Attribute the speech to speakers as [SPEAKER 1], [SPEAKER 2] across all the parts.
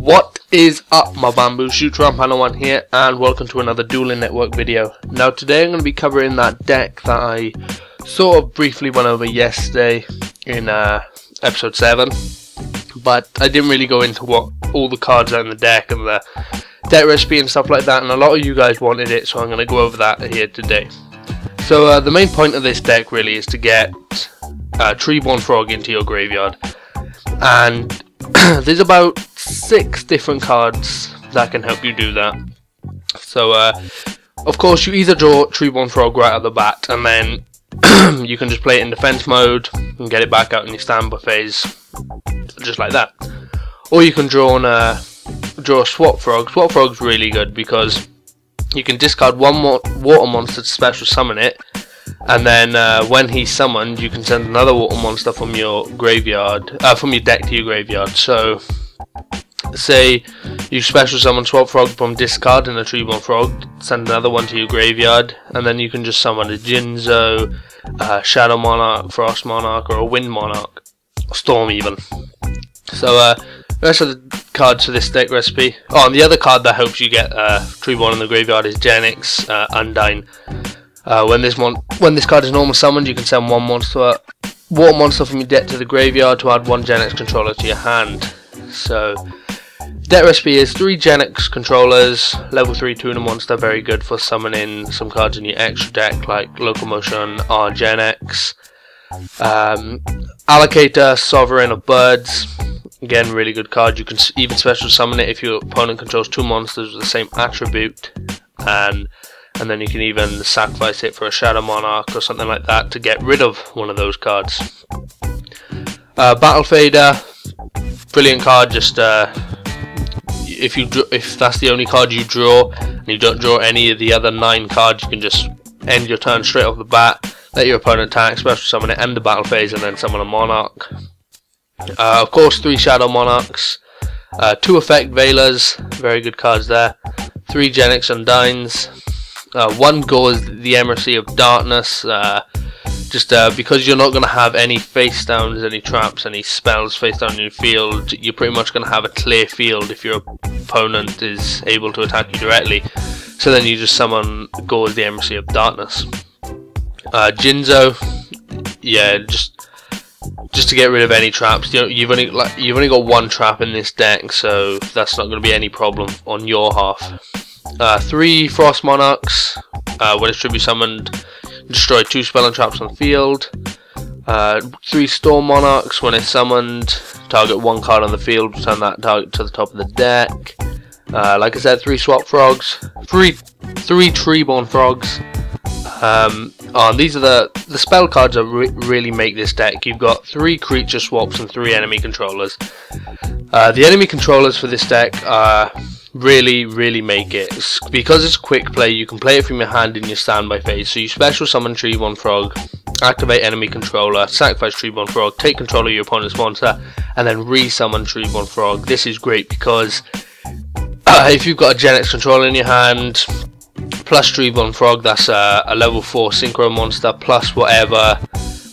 [SPEAKER 1] What is up, my bamboo shooter? I'm Pano1 here, and welcome to another Dueling Network video. Now today I'm going to be covering that deck that I sort of briefly went over yesterday in episode 7, but I didn't really go into what all the cards are in the deck and the deck recipe and stuff like that, and a lot of you guys wanted it, so I'm going to go over that here today. So the main point of this deck really is to get Treeborn Frog into your graveyard, and there's about 6 different cards that can help you do that. So of course you either draw Treeborn Frog right at the bat, and then you can just play it in defense mode and get it back out in your standby phase just like that. Or you can draw a Swap Frog. Swap Frog's really good because you can discard one more water monster to special summon it, and then when he's summoned you can send another water monster from your graveyard, from your deck to your graveyard. So say you special summon Swap Frog from discard and a Treeborn Frog, send another one to your graveyard, and then you can just summon a Jinzo, Shadow Monarch, Frost Monarch, or a Wind Monarch, or Storm even. So the rest of the cards for this deck recipe. Oh, and the other card that helps you get Treeborn in the graveyard is Genex Undine. When this card is normal summoned, you can send one water monster from your deck to the graveyard to add one Genex Controller to your hand. So deck recipe is 3 Genex Controllers, level 3 tuner monster, very good for summoning some cards in your extra deck like Locomotion R-Genex. Alector, Sovereign of Birds, again really good card. You can even special summon it if your opponent controls 2 monsters with the same attribute, and then you can even sacrifice it for a Shadow Monarch or something like that to get rid of one of those cards. Battle Fader, brilliant card. Just if that's the only card you draw and you don't draw any of the other 9 cards, you can just end your turn straight off the bat, let your opponent attack, special summon it, end the battle phase, and then summon a Monarch. Of course, 3 Shadow Monarchs, 2 Effect Veilers, very good cards there, 3 Genex Undines, 1 Gorz, the Emissary of Darkness, just because you're not going to have any face downs, any traps, any spells face down in your field. You're pretty much going to have a clear field if your opponent is able to attack you directly. So then you just summon Gorz, the Emissary of Darkness. Jinzo, yeah, just to get rid of any traps. You know, you've only got 1 trap in this deck, so that's not going to be any problem on your half. 3 Frost Monarchs, when it's tribute summoned, destroy 2 spell and traps on the field. 3 Storm Monarchs, when it's summoned, target 1 card on the field, return that target to the top of the deck. Like I said, 3 Swap Frogs, 3 Treeborn Frogs. And these are the spell cards that really make this deck. You've got 3 creature swaps and 3 enemy controllers. The enemy controllers for this deck really make it. Because it's quick play, you can play it from your hand in your standby phase. So you special summon Treeborn Frog, activate enemy controller, sacrifice Treeborn Frog, take control of your opponent's monster, and then re-summon Treeborn Frog. This is great because if you've got a Genex Controller in your hand, plus Treeborn Frog, that's a level 4 synchro monster, plus whatever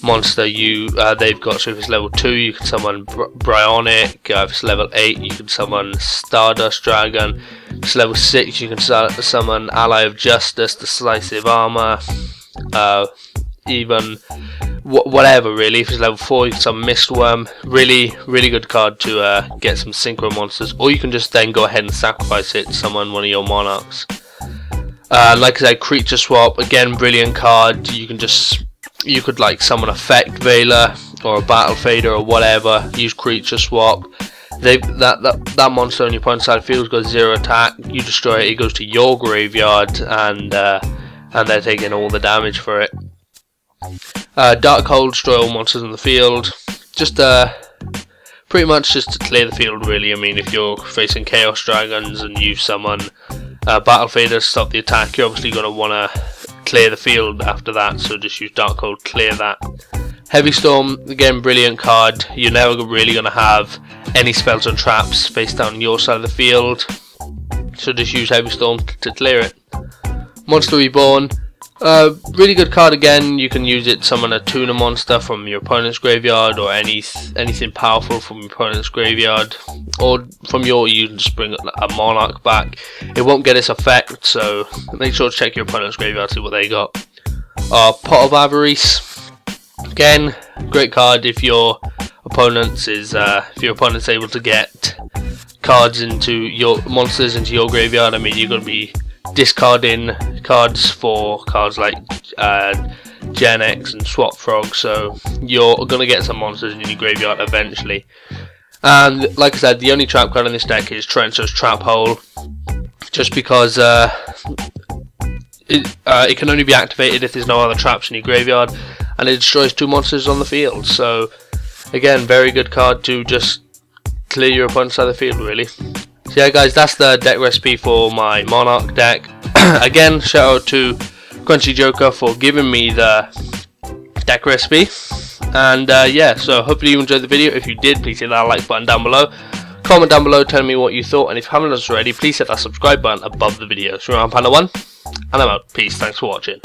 [SPEAKER 1] monster they've got. So if it's level 2, you can summon Brionic. If it's level 8, you can summon Stardust Dragon. If it's level 6, you can summon Ally of Justice, Decisive Armor, even whatever really. If it's level 4, you can summon Wurm. Really good card to get some synchro monsters. Or you can just then go ahead and sacrifice it, summon one of your Monarchs. Like I said, creature swap, again brilliant card. You could like summon Effect Veiler or a Battle Fader or whatever, use creature swap. That monster on your opponent's side field goes 0 attack, you destroy it, it goes to your graveyard, and they're taking all the damage for it. Dark Hole, destroy all monsters in the field. Just pretty much just to clear the field really. I mean, if you're facing Chaos Dragons and you summon Battle Fader to stop the attack, you're obviously going to want to clear the field after that, so just use Dark Hole, clear that. Heavy Storm, again brilliant card. You're never really going to have any spells or traps face down your side of the field, so just use Heavy Storm to clear it. Monster Reborn, Really good card again. You can use it to summon a tuner monster from your opponent's graveyard, or anything powerful from your opponent's graveyard, or from your, you can just bring a Monarch back. It won't get its effect, so make sure to check your opponent's graveyard, see what they got. Pot of Avarice. Again, great card if your opponent's able to get cards into your monsters into your graveyard. I mean, you're going to be discarding cards for cards like Genex and Swap Frog, so you're going to get some monsters in your graveyard eventually. And like I said, the only trap card in this deck is Treacherous Trap Hole, just because it can only be activated if there's no other traps in your graveyard, and it destroys 2 monsters on the field. So again, very good card to just clear your opponent's side of the field, really. So yeah guys, that's the deck recipe for my Monarch deck. Again, shout out to Crunchy Joker for giving me the deck recipe. And yeah, so hopefully you enjoyed the video. If you did, please hit that like button down below. Comment down below telling me what you thought, and if you haven't done so already, please hit that subscribe button above the video. So I'm Panda1, and I'm out. Peace, thanks for watching.